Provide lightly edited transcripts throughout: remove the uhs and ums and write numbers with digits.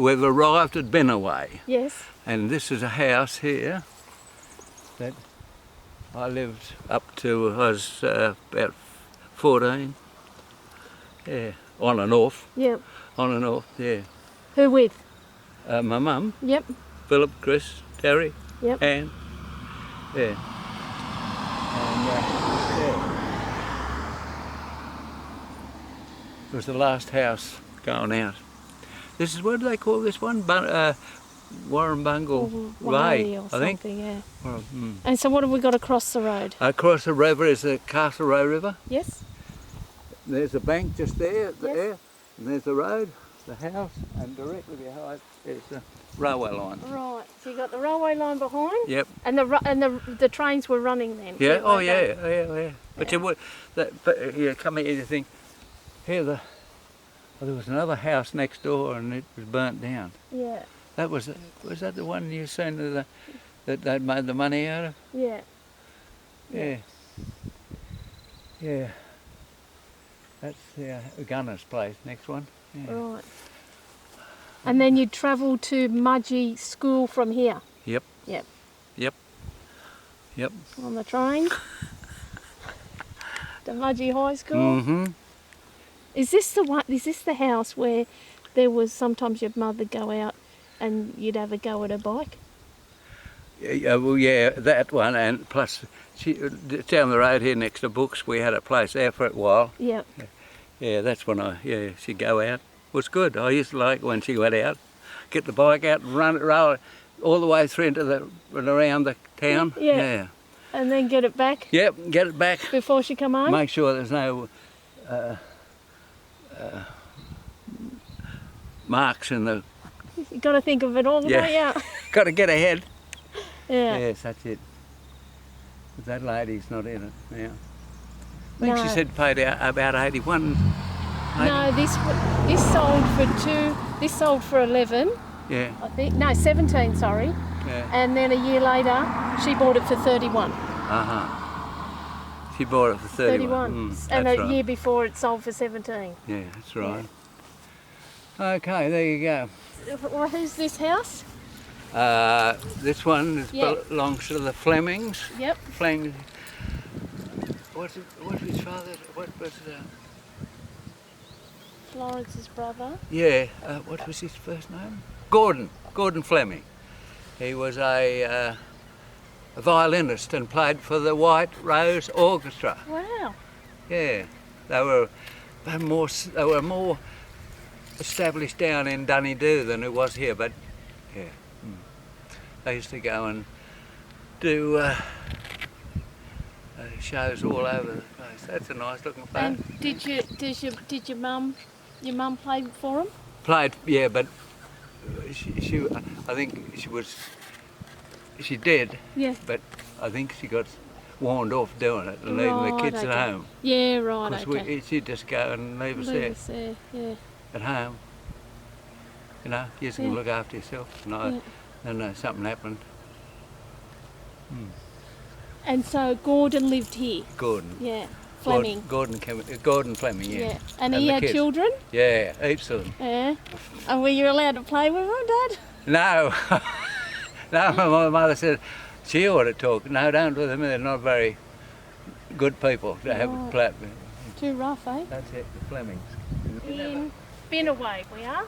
we've arrived at Binnaway. Yes. And this is a house here that I lived up to, I was about 14. Yeah, on and off. Yep. On and off, yeah. Who with? My mum, Yep. Philip, Chris, Terry, Yep. Anne. Yeah. And yeah. It was the last house going out. This is, what do they call this one? Warren Bungle Way, or I think. Yeah. Well, And so what have we got across the road? Across the river is the Castle Row River. Yes. There's a bank just there, Yes. and there's the road, the house, and directly behind is the railway line. Right. So you got the railway line behind. Yep. And the trains were running then. Yeah. Oh weren't yeah. Yeah. But you would, but you come here and you think, here there was another house next door and it was burnt down. they? Yeah. That was that the one you seen that they'd made the money out of? Yeah. Yeah. Yeah. That's the gunner's place, next one. Yeah. Right. And then you'd travel to Mudgee School from here. Yep. Yep. Yep. Yep. On the train. To Mudgee High School. Mm-hmm. Is this the one? Is this the house where there was sometimes your mother go out and you'd have a go at her bike? Yeah, well, yeah, that one, and plus, down the road here next to Books, we had a place there for a while. Yep. Yeah, that's when she'd go out. It was good. I used to like when she went out, get the bike out and roll it all the way through into around the town. Yeah. And then get it back? Yep, get it back. Before she come home? Make sure there's no marks in the... You've got to think of it all, don't you? Got to get ahead. Yeah. Yes, that's it. But that lady's not in it now. I think No. she said paid out about 81. No, this sold for this sold for 11, Yeah, I think. No, 17, sorry. yeah. And then a year later, she bought it for 31. She bought it for 31. And that's a right. year before it sold for 17. Yeah, that's right. Okay, there you go. Well, who's this house? This one belongs to the Flemings. Yep. Flemings. What's his father? What was it? Florence's brother. Yeah. What was his first name? Gordon Fleming. He was a violinist and played for the White Rose Orchestra. Wow. Yeah. They were more established down in Dunedoo than it was here, but yeah. They used to go and do shows all over the place. That's a nice looking place. And did your mum play for him? Played, yeah, but she I think she did. Yeah. But I think she got warned off doing it and leaving the kids at home. Yeah, right. Because she'd just go and leave us there Yeah. at home. You know, you just can look after yourself. And something happened. And so Gordon lived here. Gordon. Yeah. Fleming. Gordon Fleming, yeah. And he had kids. children? Yeah, heaps of them. Yeah. And were you allowed to play with them, Dad? No. No, my mother said she ought to talk. No, don't do them. They're not very good people to have a play with. Too rough, eh? That's it, the Flemings. In Binnaway, we are?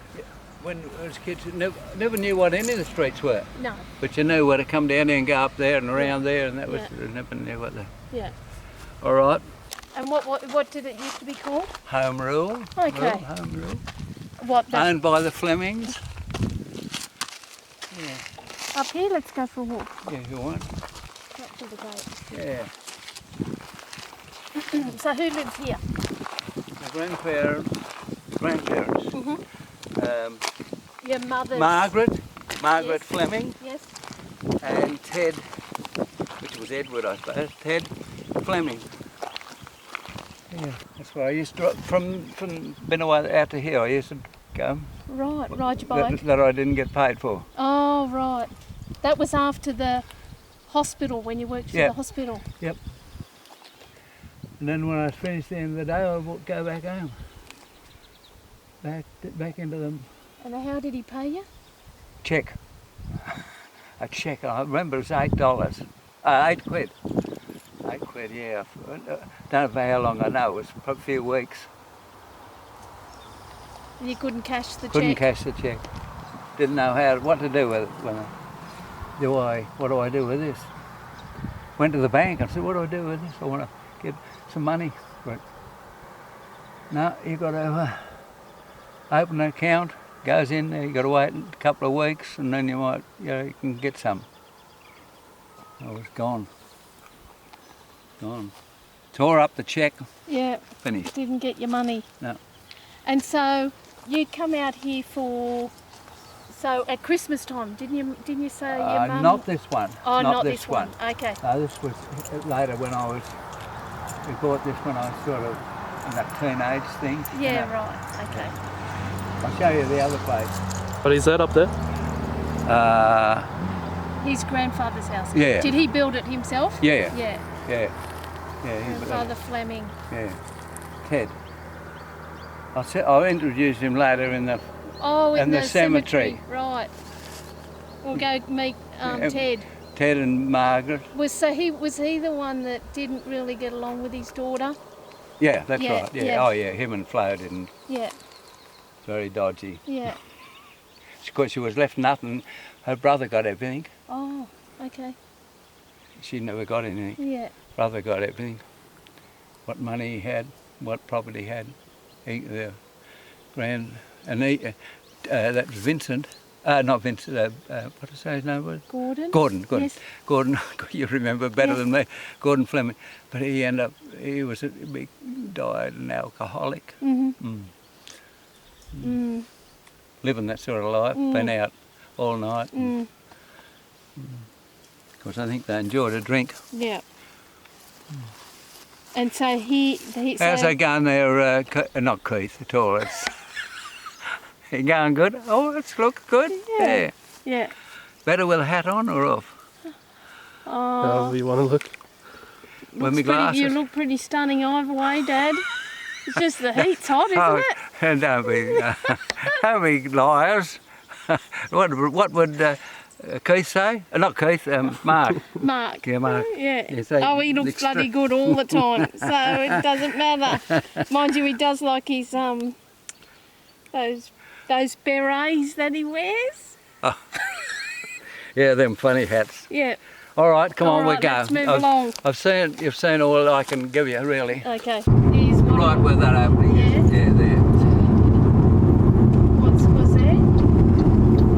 When I was kids, never knew what any of the streets were. No. But you knew where to come down there and go up there and around there, and that was never knew what the. Yeah. All right. And what did it used to be called? Home rule. Okay. Home rule. What? Owned by the Flemings. Yeah. Up here, let's go for a walk. Yeah, you want? Up to the gate. Yeah. So who lives here? My grandparents. Your mother's... Margaret Yes. Fleming, Yes. and Ted, which was Edward, I suppose. Ted Fleming. Yeah, that's where I used to, from Binnaway out to here, I used to go. Right, ride your bike. That I didn't get paid for. Oh, right. That was after the hospital, when you worked for the hospital. Yep. And then when I was finished at the end of the day, I would go back home. Back into the And how did he pay you? Check. A check. I remember it was $8. 8 quid. 8 quid, yeah. Don't know how long I know. It was a few weeks. And you couldn't cash the Couldn't check? cash the check. Didn't know what to do with it. What do I do with this? Went to the bank and said, what do I do with this? I want to get some money for it. No, you've got to open an account. Goes in there. You've got to wait a couple of weeks, and then you can get some. I was gone. Tore up the check. Yeah. Finished. Didn't get your money. No. And so you come out here so at Christmas time, didn't you say your mum? Not this one. Oh, not this one. Okay. No, this was later when we bought this when I was sort of in that teenage thing. Yeah, right. Okay. I'll show you the other place. What is that up there? His grandfather's house. Yeah. Did he build it himself? Yeah. Yeah. Grandfather Fleming. Yeah. Ted. I'll introduce him later in the the cemetery. Right. We'll go meet Ted. Ted and Margaret. Was he the one that didn't really get along with his daughter? Yeah, that's Yeah, right. Yeah. yeah. Oh yeah, him and Flo didn't. Yeah. Very dodgy. Yeah. Because she was left nothing. Her brother got everything. Oh, okay. She never got anything. Yeah. Brother got everything. What money he had, what property he had. That was Vincent. Not Vincent. What did I say his name was? Gordon. Gordon. Yes. Gordon. You remember better Yes. than me. Gordon Fleming. But he died an alcoholic. Mhm. Living that sort of life. Been out all night. Because I think they enjoyed a drink. Yeah. And so How's they going there? Not Keith at all. It's you going good? Oh, it's look good. Yeah. Yeah. Better with a hat on or off? However you want to look. With my glasses. You look pretty stunning either way, Dad. It's just the heat's hot, isn't it? Don't be liars. What would Keith say? Not Keith, Mark. Mark. Yeah, Mark. Yeah. You say He looks bloody good all the time, so it doesn't matter. Mind you, he does like his those berets that he wears. Yeah, them funny hats. Yeah. All right, come on, All right, we go. let's move along. You've seen all I can give you, really. Okay. Here's one. Right where that opening is. Yeah. Yeah, there. What's there?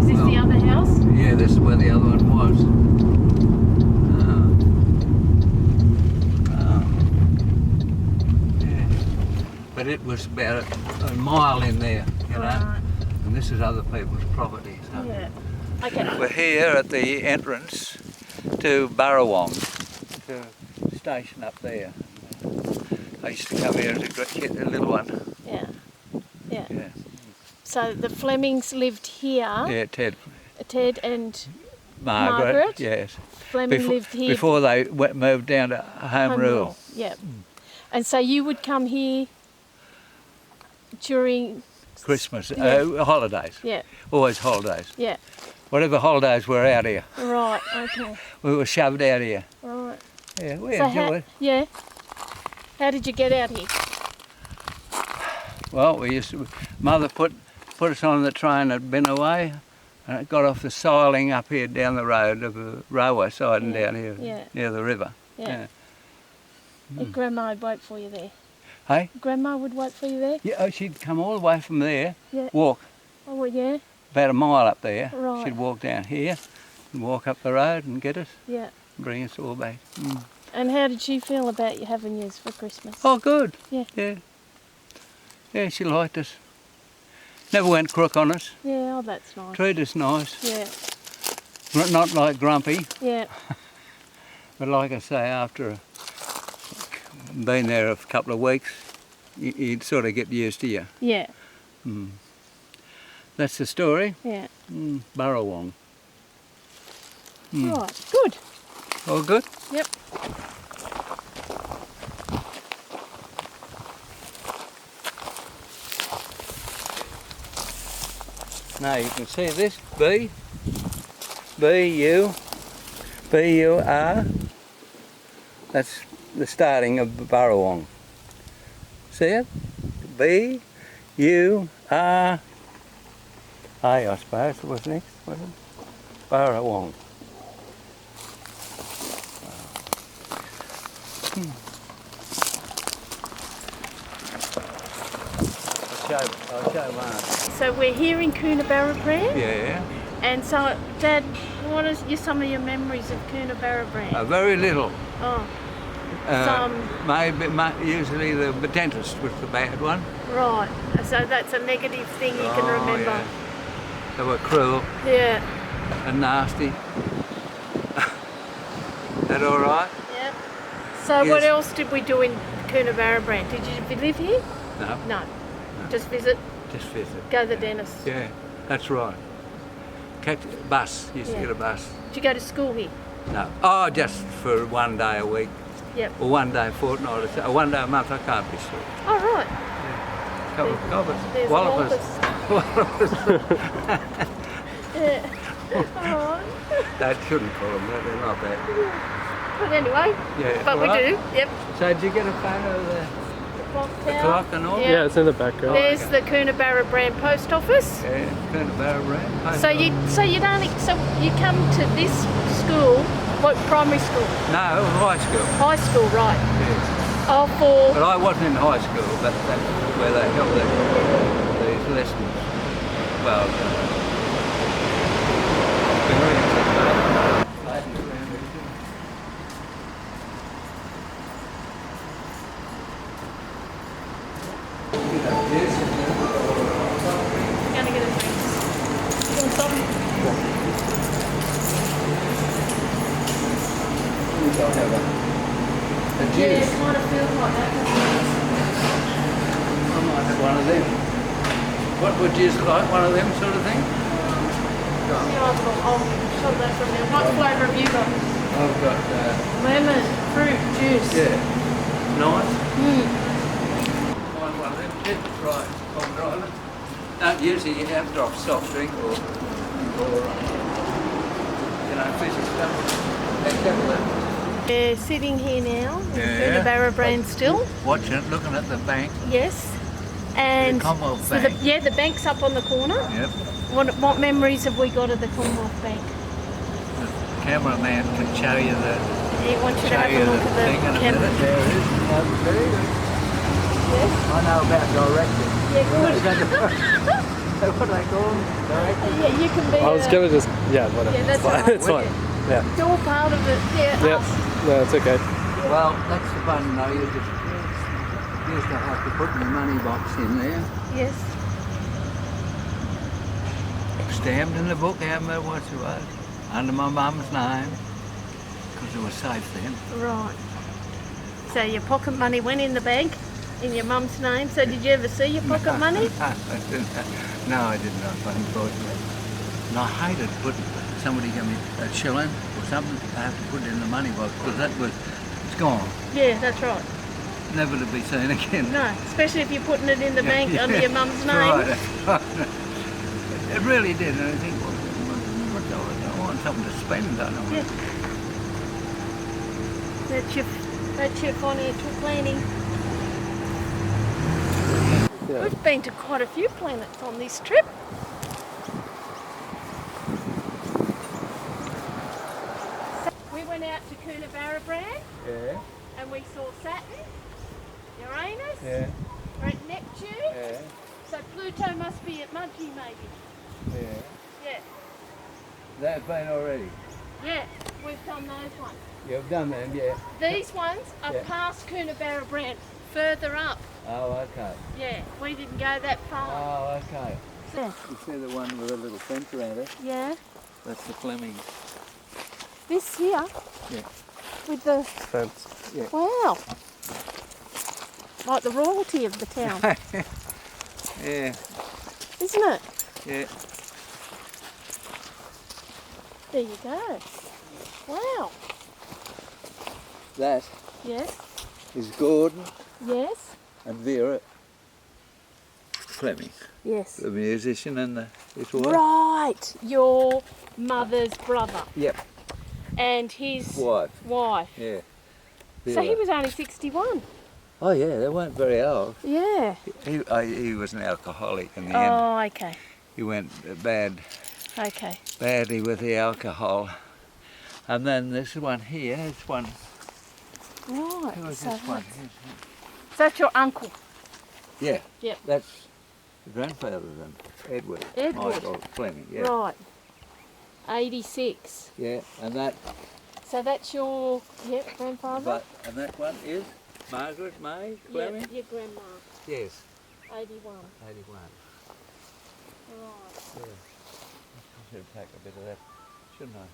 Is this the other house? Yeah, this is where the other one was. Yeah. But it was about a mile in there, you know. Right. And this is other people's property. So. Yeah. Okay. We're here at the entrance to Burrawong, to station up there. I used to come here as a little one. Yeah. Yeah. Yeah. So the Flemings lived here. Yeah, Ted. Ted and Margaret. Yes. Fleming lived here. Before they moved down to Home Rule. Yeah. And so you would come here during Christmas, Yeah. holidays. Yeah. Always holidays. Yeah. Whatever holidays were out here, Right. Okay. we were shoved out here. Right. Yeah, we So enjoyed it. yeah. How did you get out here? Well, Mother put us on the train at Binnaway, and it got off the siling up here down the road of the railway side and down here near the river. Yeah. And Grandma would wait for you there. Hey? Grandma would wait for you there? Yeah, she'd come all the way from there, Yeah. walk Oh, well, yeah. about a mile up there. Right. She'd walk down here and walk up the road and get us, Yeah. bring us all back. And how did she feel about you having yours for Christmas? Oh, good. Yeah. Yeah. Yeah, she liked us. Never went crook on us. Yeah, oh, that's nice. Treated us nice. Yeah. Not like grumpy, Yeah. but like I say, after being there a couple of weeks, you'd sort of get used to you. Yeah. That's the story. Yeah. Burrawong. Right. Good. All good? Yep. Now you can see this B, U, R. That's the starting of Burrawong. See it? B, U, R, A, I suppose it was next, wasn't it? Burrawong. I'll show one. So we're here in Coonabarabran. Yeah. And so, Dad, what is some of your memories of Coonabarabran? Very little. Oh, Maybe usually the dentist was the bad one. right. So that's a negative thing you can remember. Yeah. They were cruel Yeah. and nasty. That all right? Yeah. So what Yes. else did we do in Coonabarabran? Did you live here? No, No. Just visit, just visit. go to the dentist. Yeah, that's right. Catch a bus. Used to Yeah. get a bus. Did you go to school here? No. Oh, just for one day a week Yep. or one day a fortnight or one day a month. I can't be sure. Oh, right. Couple of gobbers. There's Wallopers. Yeah. All right. That shouldn't call them that. They're not bad. But anyway, Yeah. but we right. do. Yep. So did you get a photo of the Clock tower. clock and all? Yeah. Yeah, it's in the background. There's okay. the Coonabarabran post office. Yeah, Coonabarabran. So you come to this school, what primary school? No, high school. High school, right? Yes. Oh, for But I wasn't in high school, but that's where they held these lessons. Well, You're gonna get a drink. You want some? a Yeah, it juice. kind of feels like that. I might have one of them. What would you like? One of them sort of thing? Yeah, I'll shove that from there. What flavour have you got? I've got, Lemon, fruit, juice. yeah, nice. Mm. Find one of them. That's right. On driving. Don't usually you have drop soft drink or fizzy stuff. Let's have a look. We're sitting here now in Yeah. Coonabarabran still. Watching it, looking at the bank. Yes. And The Commonwealth so Bank. the bank's up on the corner. Yep. What memories have we got of the Commonwealth Bank? The cameraman can show you the He wants you to have a look at thing in the a camera. minute. There it is. Very good. Yes. I know about directing. Yeah, good. What do they call them? Directing? Yeah, you can be. I was gonna just, yeah, whatever. Yeah, that's it's fine. all right. It's fine. Yeah. It's all part of it. Yeah. Yep. Us. No, it's okay. Well, that's the fun though. You just used to have to put the money box in there. Yes. Stamped in the book, how much it was. Under my mum's name. Because it was safe then. Right. So your pocket money went in the bank in your mum's name. So did you ever see your pocket money? No, I didn't know, unfortunately. And I hated putting, somebody gave me a shilling or something, I have to put it in the money box because it's gone. Yeah, that's right. Never to be seen again. No, especially if you're putting it in the bank Yeah, under your mum's name. Right. It really did, and I think, well, I want something to spend, don't I? Yeah. That's your financial planning. Yeah. We've been to quite a few planets on this trip. We went out to Coonabarabran Yeah, and we saw Saturn, Uranus, yeah, we're at Neptune. yeah, So Pluto must be at Mudgee maybe. yeah. Yeah. That's been already. Yeah, we've done those ones. You've done them, yeah. These ones are Yeah. past Coonabarabran, further up. Oh, okay. Yeah, we didn't go that far. Oh, okay. Yeah. You see the one with a little fence around it? Yeah. That's the Flemings. This here Yeah. with the Fence. wow, like the royalty of the town, Yeah, isn't it? yeah. There you go. Wow. That Yes. is Gordon Yes. and Vera. Fleming, Yes. the musician and his wife. Right, your mother's brother Yep, and his wife. Yeah. So Yeah. he was only 61. Oh yeah, they weren't very old. Yeah. He was an alcoholic in the end. Oh, okay. He went Okay. badly with the alcohol. And then this one here, this one. Right. Who was So this one? that's your uncle. Yeah. Yep. That's the grandfather of them, Edward. Edward. Michael Fleming. Yeah. Right. 86. Yeah, and that. So that's your grandfather? And that one is Margaret May Fleming. Yeah, your grandma. Yes. 81. 81. Right. Yeah. I should take a bit of that, shouldn't I?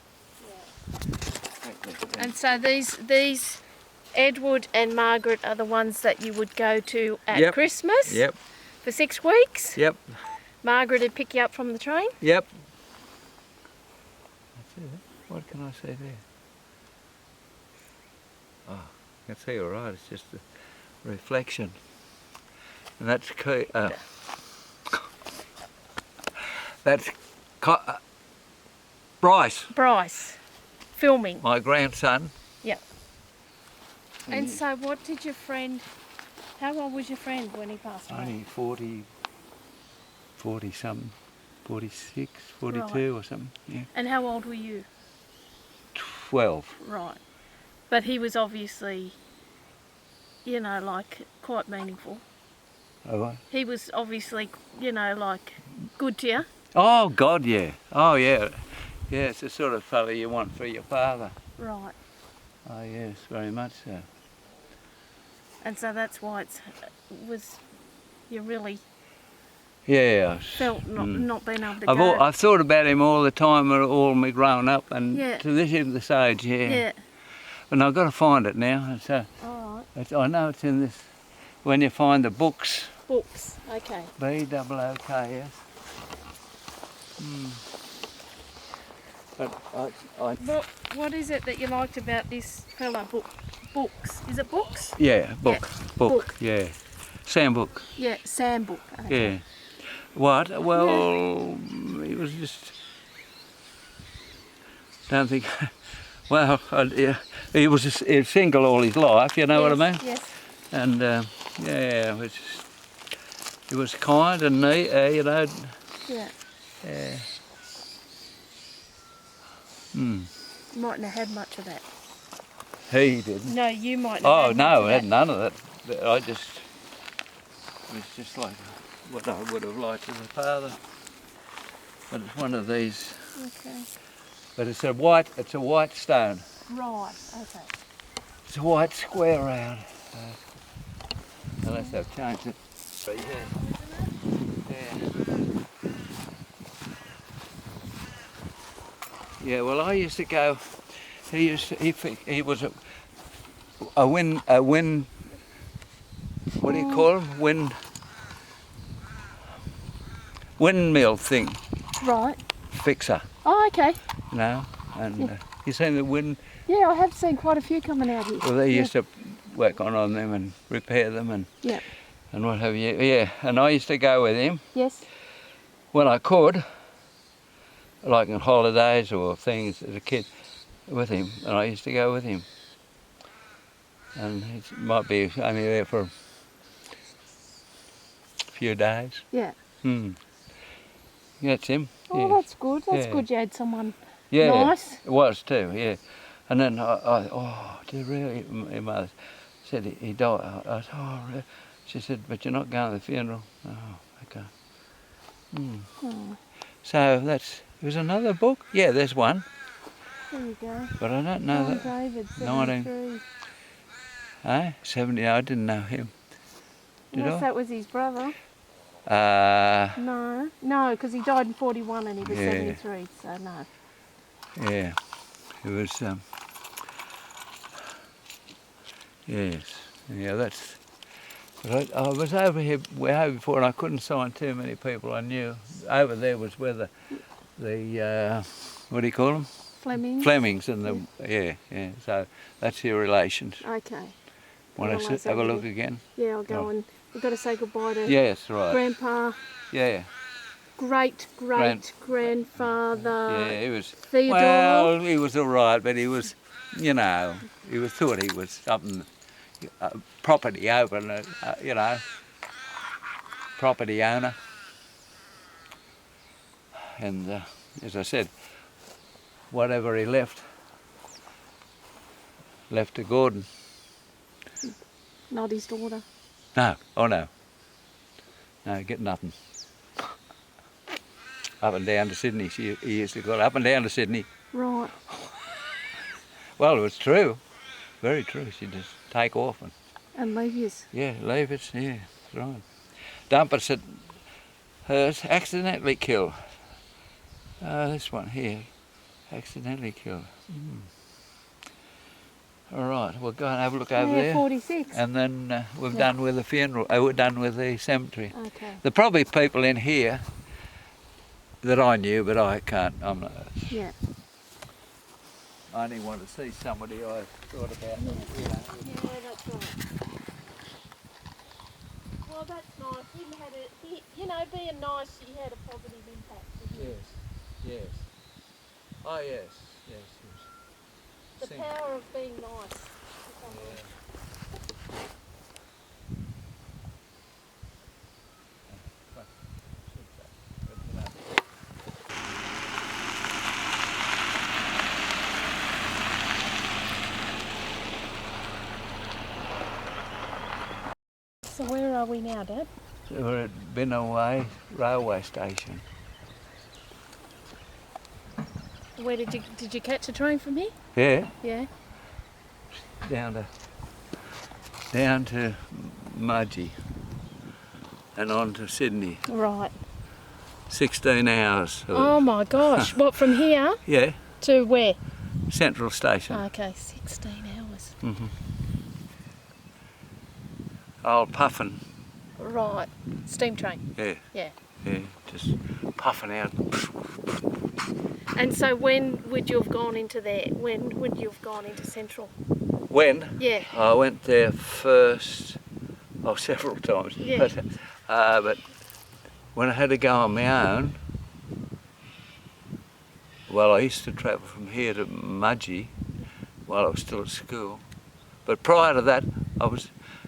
Yeah. And so these Edward and Margaret are the ones that you would go to at Christmas? Yep. For 6 weeks? Yep. Margaret would pick you up from the train? Yep. That's it. What can I say there? Oh, I can see all right. It's just a reflection. And that's Bryce. Bryce. Filming. My grandson. Yep. And so what did your friend, how old was your friend when he passed away? Only 40 something, 46, 42 Right. or something. Yeah. And how old were you? 12. Right. But he was obviously, like quite meaningful. Oh, what? He was obviously, like good to you. Oh God, yeah. Oh yeah. Yeah, it's the sort of fellow you want for your father. Right. Oh yes, very much so. And so that's why you really Yeah. felt not being able to go. I've thought about him all the time, all me growing up, and Yeah. to this age, yeah. Yeah. And I've got to find it now. So All right. I know it's in this. When you find the books, Books. Okay. BOOKS. But What is it that you liked about this fella? Books. Is it books? yeah, book, Book. yeah, Sam Book, Yeah, Sam Book. Okay. yeah. What? Well, he was just. Don't think. Well, yeah, he was single all his life. You know what I mean? Yes. And yeah, he was kind and neat. Yeah. Yeah. Mightn't have had much of that. He didn't. No, you might. Oh Have no, I had had none of that. It was just like what I would have liked as a father. But it's one of these. Okay. But it's a white stone. Right. Okay. It's a white square round. Unless they've changed it. But yeah, well I used to go, he was a wind, what do you call them? Windmill thing, Right. fixer, Oh, okay. you know, and you seen the wind, Yeah, I have seen quite a few coming out here. well they used to work on them and repair them and what have you, yeah, and I used to go with him Yes. when I could, like on holidays or things as a kid, with him, and I used to go with him. And it might be only there for a few days. Yeah. That's him. Oh, yeah. that's good. That's Yeah. good you had someone Yeah, nice. it was too, yeah. And then did you really? My mother said he died. I said, oh, really? She said, but you're not going to the funeral. Oh, okay. Oh, So there's another book? Yeah, there's one. there you go. But I don't know John that. David, 19. 73. 70, I didn't know him. Did Unless I? that was his brother. Uh, No, because he died in 41 and he was Yeah. 73, so no. yeah, it was, yes, yeah, that's, but I was over here before and I couldn't sign too many people I knew. Over there was where the what do you call them? Fleming? Flemings and yeah, so that's your relations. Okay. Want Well, to that's have a over look there. again? Yeah, I'll go Oh. and We've got to say goodbye to Yes, right. Grandpa, Yeah. great-great-grandfather Yeah, he was. Theodore. Well, he was all right, but he was, you know, thought he was something, property owner, you know, property owner. And as I said, whatever he left to Gordon. Not his daughter. No, oh no. No, get nothing. Up and down to Sydney. He used to go up and down to Sydney. Right. Well, it was true. Very true. She'd just take off And leave yous. yeah, leave it. Yeah, that's right. Dump us at hers. Accidentally killed. This one here. Accidentally killed. All right, we'll go and have a look over there. 46. And then we've done with the funeral. We're done with the cemetery. Okay. There are probably people in here that I knew, but I can't. I'm not. Yeah. I only want to see somebody I thought about. You know. Yeah, that's right. Well, that's nice. You know, being nice, he had a positive impact. Yes. Yes. Oh yes. Yes. Yes. The power of being nice. So where are we now, Dad? So we're at Binnaway railway station. Where did you catch a train from here? Yeah. Yeah. Down to Mudgee and on to Sydney. Right. 16 hours. Oh my gosh! What, from here Yeah. to where? Central Station. Okay, 16 hours. Old puffin. Right. Steam train. Yeah. Yeah. Yeah. Just puffing out. And so when would you have gone into there? When would you have gone into Central? When? Yeah. I went there first, several times. Yeah. But when I had to go on my own, well, I used to travel from here to Mudgee while I was still at school. But prior to that,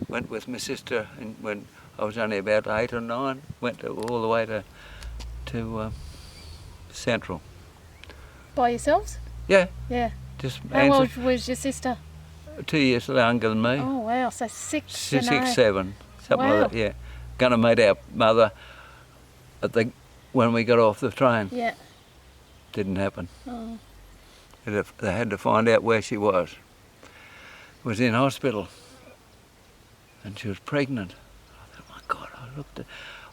went with my sister, and when I was only about 8 or 9, went all the way to Central. By yourselves? Yeah. Yeah. Just How old was your sister? 2 years younger than me. Oh wow, so 6 and 8. 7, something Wow. like that. Yeah. Going to meet our mother when we got off the train. Yeah. Didn't happen. Oh. They had to find out where she was. Was in hospital, and she was pregnant. I thought, oh my God!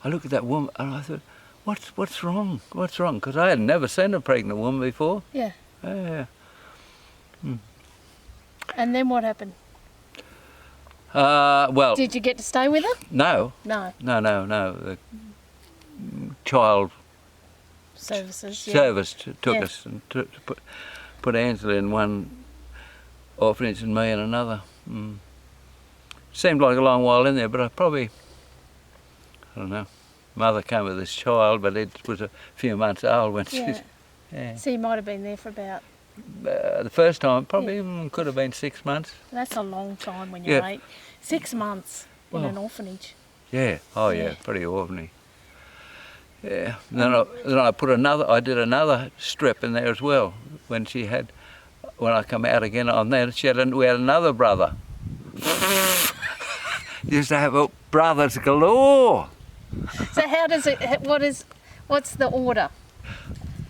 I looked at that woman, and I thought, what's wrong? What's wrong? Because I had never seen a pregnant woman before. Yeah. Yeah. And then what happened? Well. Did you get to stay with her? No. No. No. The child Services. Yeah. service took Yeah. us and to put Angela in one orphanage and me in another. Seemed like a long while in there, but I don't know. Mother came with this child, but it was a few months old when Yeah. she. Yeah. So you might have been there for about. The first time probably could have been 6 months. That's a long time when you're Yeah. 8. 6 months in Well. an orphanage. Yeah. Oh yeah, Yeah. pretty orphanage. Yeah. And then I did another strip in there as well when I come out again on there. We had another brother. Used to have brothers galore. So how does it? What's the order?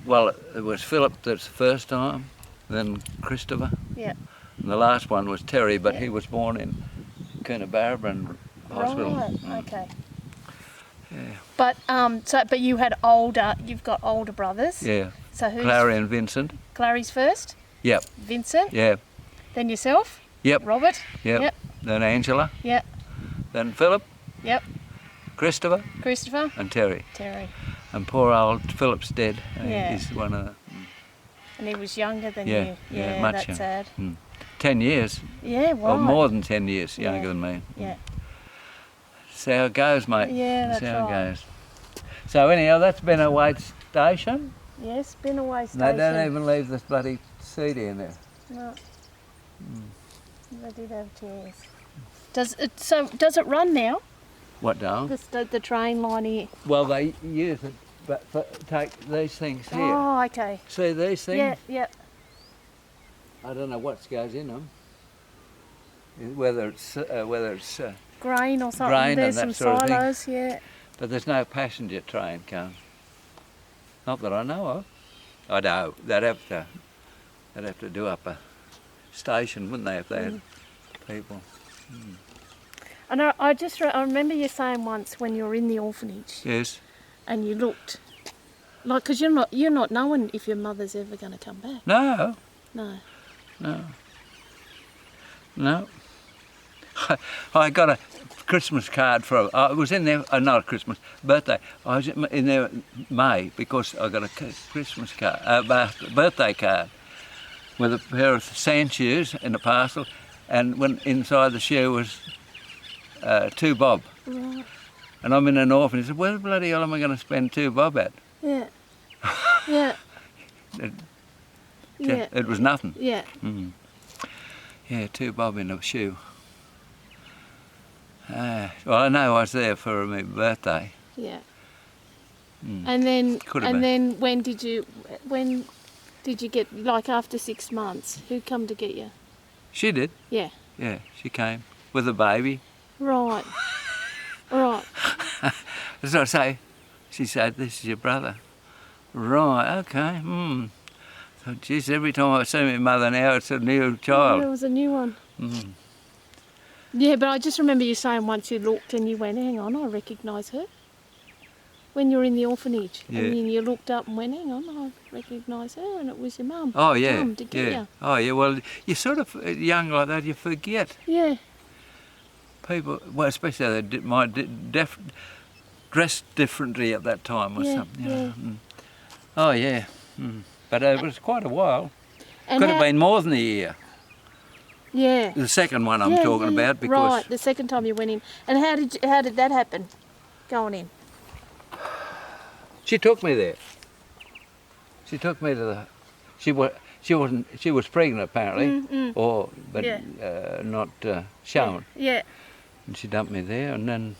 Well, it was Philip that's the first time, then Christopher, Yeah. and the last one was Terry, but Yeah. he was born in Coonabarabran Hospital. Right. Okay. Yeah. But you've got older brothers. Yeah. So who's Clary and Vincent. Clary's first? Yep. Vincent? Yeah. Then yourself? Yep. Robert? Yep. Yep. Then Angela. Yep. Then Philip, Yep. Christopher, Christopher? and Terry. Terry. And poor old Philip's dead. Yeah. He's one of the. And he was younger than Yeah, you. yeah, much that's younger. sad. 10 years, Yeah, right. or more than 10 years younger Yeah. than me. Yeah. That's how it goes, mate. Yeah, that's how right. it goes. So anyhow, that's Binnaway station. Yes, Binnaway And station. they don't even leave this bloody seat in there. No. They did have chairs. Does it run now? What, darling? The train line here. Well, they use it, but take these things here. Oh, okay. See these things? Yeah, yeah. I don't know what goes in them. Whether it's Grain or something. Grain There's and that some sort of thing. silos, yeah. but there's no passenger train coming. Not that I know of. I know they'd have to do up a station, wouldn't they, if they had people? I know. I remember you saying once when you were in the orphanage Yes. and you looked, like, because you're not knowing if your mother's ever going to come back. No. No. No. No. I got a Christmas card for. I was in there. Not a Christmas birthday. I was in there in May because I got a Christmas card, birthday card, with a pair of sand shoes in a parcel, and when inside the shoe was 2 bob. Right. And I'm in an orphanage. I said, "Where the bloody hell am I going to spend 2 bob at?" Yeah. Yeah. Yeah. It was nothing. Yeah. Mm. Yeah, 2 bob in a shoe. Well, I know I was there for my birthday. Yeah. Mm. And then Could have been. when did you get, like, after 6 months? Who come to get you? She did. Yeah. Yeah, she came with a baby. Right. Right. As I say, she said, "This is your brother." Right. Okay. So, geez, every time I see my mother now, it's a new child. There was a new one. Mm. Yeah, but I just remember you saying once you looked and you went, "Hang on, I recognise her." When you were in the orphanage, Yeah. and then you looked up and went, "Hang on, I recognise her," and it was your mum. Oh yeah. Come to get Yeah. you. Oh yeah. Well, you sort of young like that, you forget Yeah. people. Well, especially they might dress differently at that time or Yeah, something. You yeah. know. Oh yeah. But it was quite a while. And Could have how- been more than a year. Yeah. The second one I'm Yeah, talking yeah, about because right, the second time you went in. And how did that happen? Going in. she took me there. She took me to the. She was pregnant apparently, but Yeah. not shown. Yeah. And she dumped me there, and then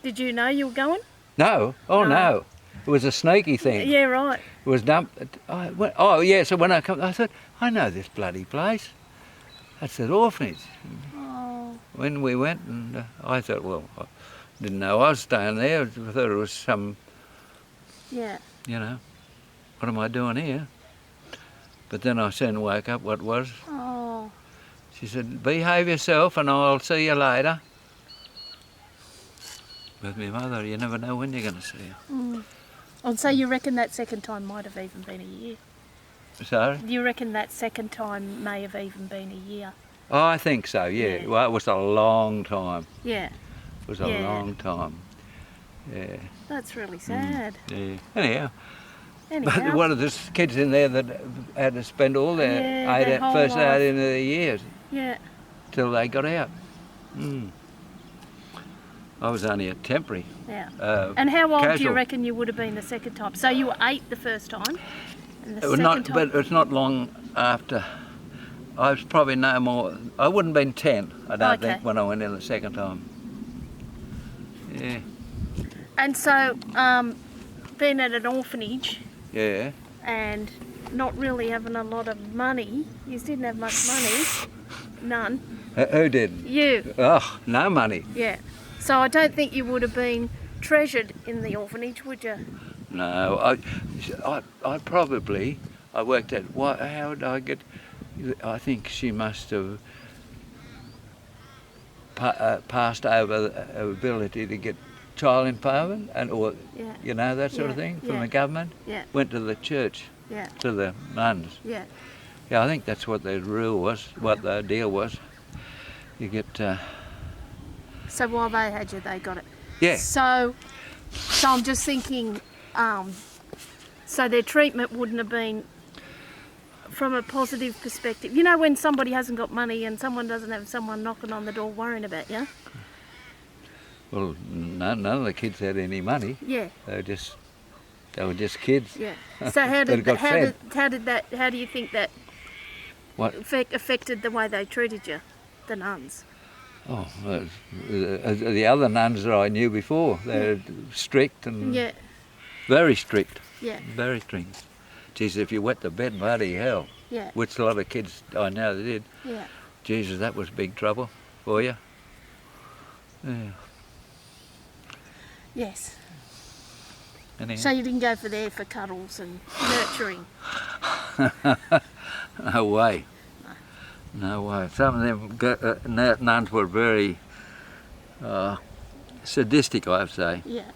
Did you know you were going? no, no, it was a sneaky thing. Yeah, right. It was dumped. So when I come, I thought, I know this bloody place. That's an orphanage. Oh. When we went, and I thought, well, I didn't know I was staying there. I thought it was some, Yeah. you know, what am I doing here? But then I soon woke up what was. Oh. She said, "Behave yourself and I'll see you later." With my mother, you never know when you're going to see her. And so you reckon that second time might have even been a year? Sorry? You reckon that second time may have even been a year? Oh, I think so, yeah. Yeah. Well, it was a long time. Yeah. It was a Yeah. long time. Yeah, That's really sad. yeah. Anyhow, Anyhow. but one of the kids in there that had to spend all their Yeah, their whole first life. 18 of their years Yeah. till they got out. I was only a temporary. Yeah. And how old do you casual. reckon you would have been the second time? So you were 8 the first time, and the It was second not, time. but it's not long after. I was probably no more. I wouldn't have been 10, I don't Okay. think, when I went in the second time. Yeah, And so, being at an orphanage yeah. and not really having a lot of money, you didn't have much money, none. Who did? You, Oh, no money. yeah. So I don't think you would have been treasured in the orphanage, would you? No, I probably. I worked out. How did I get? I think she must have passed over her ability to get child empowerment or Yeah. you know that sort of Yeah, thing from yeah. the government. Yeah. Went to the church, Yeah. to the nuns. Yeah. Yeah, I think that's what the rule was. What the deal was. You get. So while they had you, they got it. Yeah. So I'm just thinking, so their treatment wouldn't have been from a positive perspective. You know when somebody hasn't got money and someone doesn't have someone knocking on the door worrying about you? Well, none of the kids had any money. Yeah, They were just kids. yeah. So how That did got fed. how do you think that What? affected the way they treated you, the nuns? Oh, the other nuns that I knew before, they're strict and Yeah, very strict, yeah, very strict. Jesus, if you wet the bed, bloody hell, yeah, which a lot of kids I know they did. yeah. Jesus, that was big trouble for you. Yeah. Yes. Anyhow. So you didn't go for cuddles and nurturing. No way. No way. Some of them nuns were very sadistic, I would say. Yeah.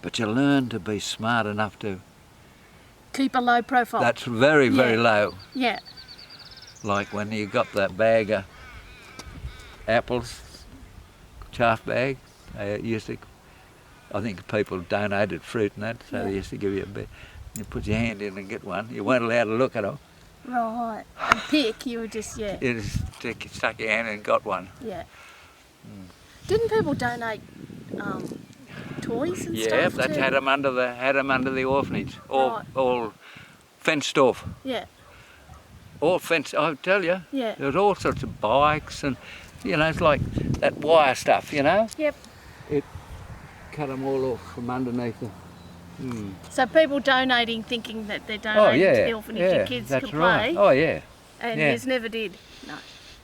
But you learn to be smart enough to. Keep a low profile. That's very, very Yeah. low. Yeah. Like when you got that bag of apples, chaff bag, they used to. I think people donated fruit and that, so Yeah. they used to give you a bit. You put your hand in and get one. You weren't allowed to look at them. Right. And pick, you were just, yeah. You just stuck your hand in and got one. Yeah. Didn't people donate toys and Yeah, stuff they too? had them under the orphanage, all fenced off, Yeah, all fenced. I tell you, yeah. there was all sorts of bikes and, it's like that wire stuff, Yep. It cut them all off from underneath them. So people donating thinking that they're Oh donating yeah, to the orphanage yeah, and kids that's could right. play, Oh yeah. and yeah. yous never did. No.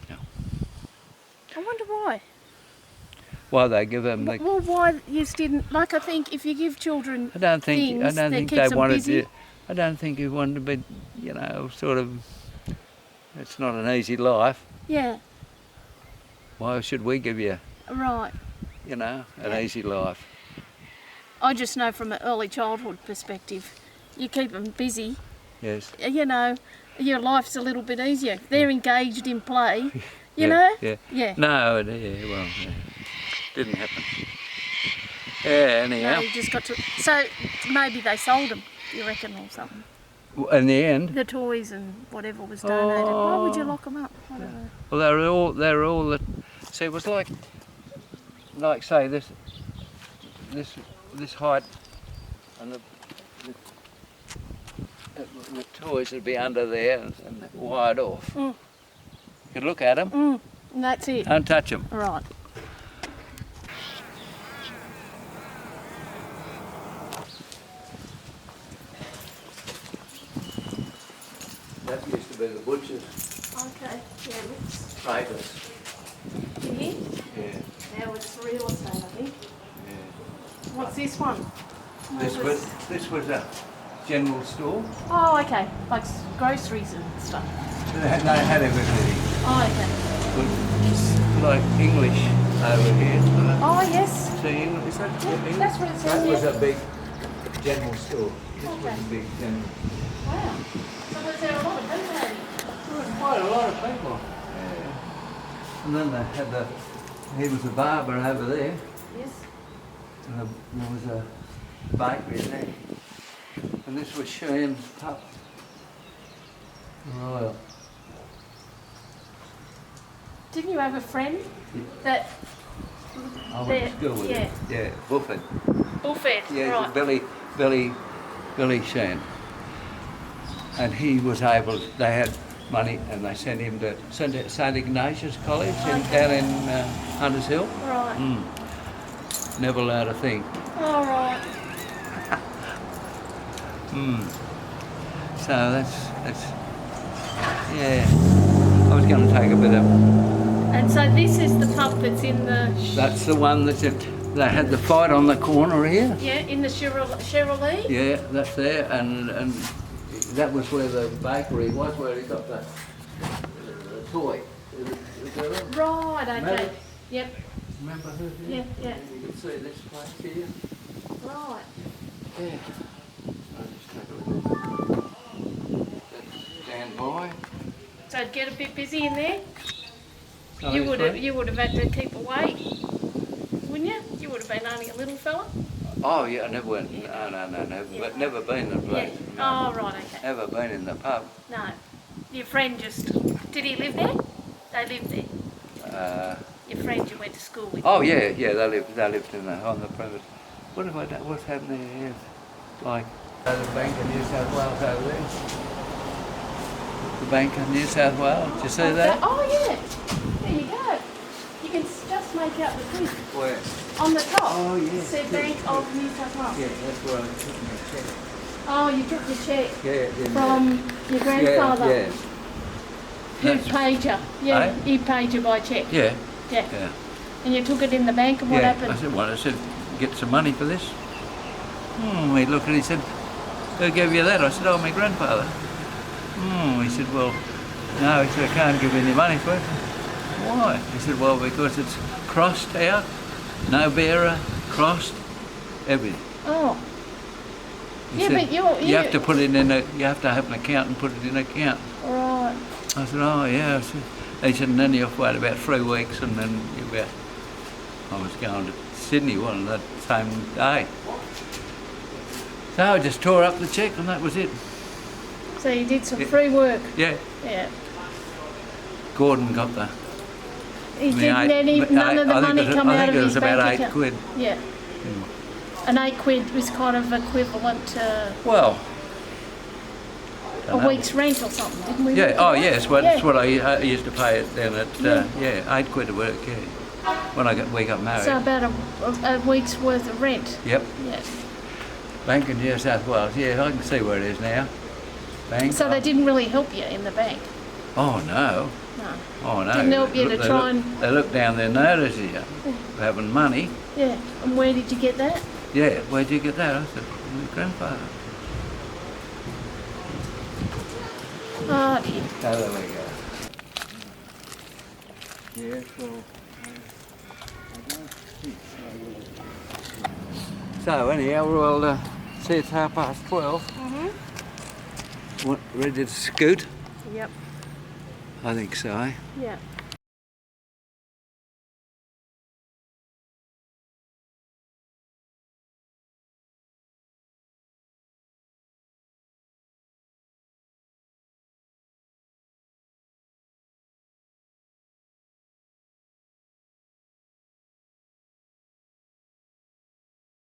No. I wonder why. Why they give them? Well, why yous didn't? Like, I think if you give children I don't think things that they keeps them wanted busy. to. I don't think you wanted to be, sort of. It's not an easy life. Yeah. Why should we give you, Right. an Yeah. easy life? I just know from an early childhood perspective, you keep them busy. Yes. Your life's a little bit easier. They're engaged in play. You Yeah, know. Yeah. Yeah. No, didn't happen. Yeah, anyhow. No, you just got to. So maybe they sold them, you reckon, or something. In the end, The toys and whatever was donated. Why would you lock them up? I don't know. well, they were all the. See, it was like say this height, and the toys would be under there and wired off. Mm. You could look at them, And that's it. don't touch them. Right. That used to be the butcher's Okay. Yeah. Looks traders. here. Yeah, Now it's real estate, I think. yeah. What's this one? This was a general store. Oh, okay. Like groceries and stuff. They had everything. Oh, okay. It's like English over here. Oh, yes. See, is that English? That's what it says That was here. a big general store. This Okay. was a big general. Wow. So was there a lot of people there? There was quite a lot of people. Yeah. And then they had he was a barber over there, Yes. and there was a bakery there. And this was Shane's pub. Royal. Didn't you have a friend that I went there? to school with him. Yeah, Buffett. Buffett. Yeah, Right. Billy Shane. And he was able, they had money and they sent him to St Ignatius College down in Hunters Hill. Right. Never learned a thing. All right. So that's yeah. I was going to take a bit of. And so this is the pub that's in the That's the one that they had the fight on the corner here. in the Cherylee. Yeah, that's there, and that was where the bakery was, where he got the toy. Right. Okay. Remember? Yep. Remember who? Yeah. Yeah. You can see this place here. Right. Yeah. I'll just take a look. Stand by. So it'd get a bit busy in there. Oh, You this would way? have had to keep away, wouldn't you? You would have been only a little fella. Oh yeah, I never went. No. But never been in the place. Yeah. Oh right. Okay. Never been in the pub. No. Your friend just did he live there? They lived there. your friends you went to school with? Oh yeah, yeah. They lived in on the premise. What have I done? What's happening here? Like the Bank of New South Wales over there. The Bank of New South Wales. Did you see that? Oh yeah. There you go. You can just make out the print Where? on the top. Oh yeah. It said Bank of New South Wales. Yeah, that's where I took my check. Oh, you took the check Yeah. from your grandfather. Yeah. Who paid you? Yeah, Eh? he paid you by check. Yeah. Yeah. Yeah. And you took it in the bank, and what Yeah. happened? I said, well, I said, get some money for this. He looked and he said, who gave you that? I said, oh, my grandfather. He said, well, no, he said, I can't give you any money for it. Why? He said, well, because it's crossed out, no bearer, crossed, everything. Oh. He Yeah, said, but you have to put it in you have to have an account and put it in an account. Right. I said, oh yeah. He said, and then you have to wait about 3 weeks, and then I was going to Sydney one that same day. So I just tore up the cheque, and that was it. So you did some free work. Yeah. Yeah. Gordon got the. He didn't none of the money come out of his bank I think it was about account. £8. Yeah. And £8 was kind of equivalent to Well. a week's rent or something, didn't we? Yeah. Oh yes. Well, Yeah. that's what I used to pay it then at. £8 a week. Yeah. When we got married. So about a week's worth of rent. Yep. Yeah. Bank in New South Wales. Yeah, I can see where it is now. Bank. So they didn't really help you in the bank. Oh no. No. Oh no. Didn't help you to try and. They look down their nose at you for having money. Yeah. And where did you get that? Yeah, where'd you get that? I said, from my grandfather. Oh dear. Oh, there we go. Yeah, well. So anyhow, we'll see it's 12:30. Mhm. Ready to scoot? Yep. I think so. Yeah.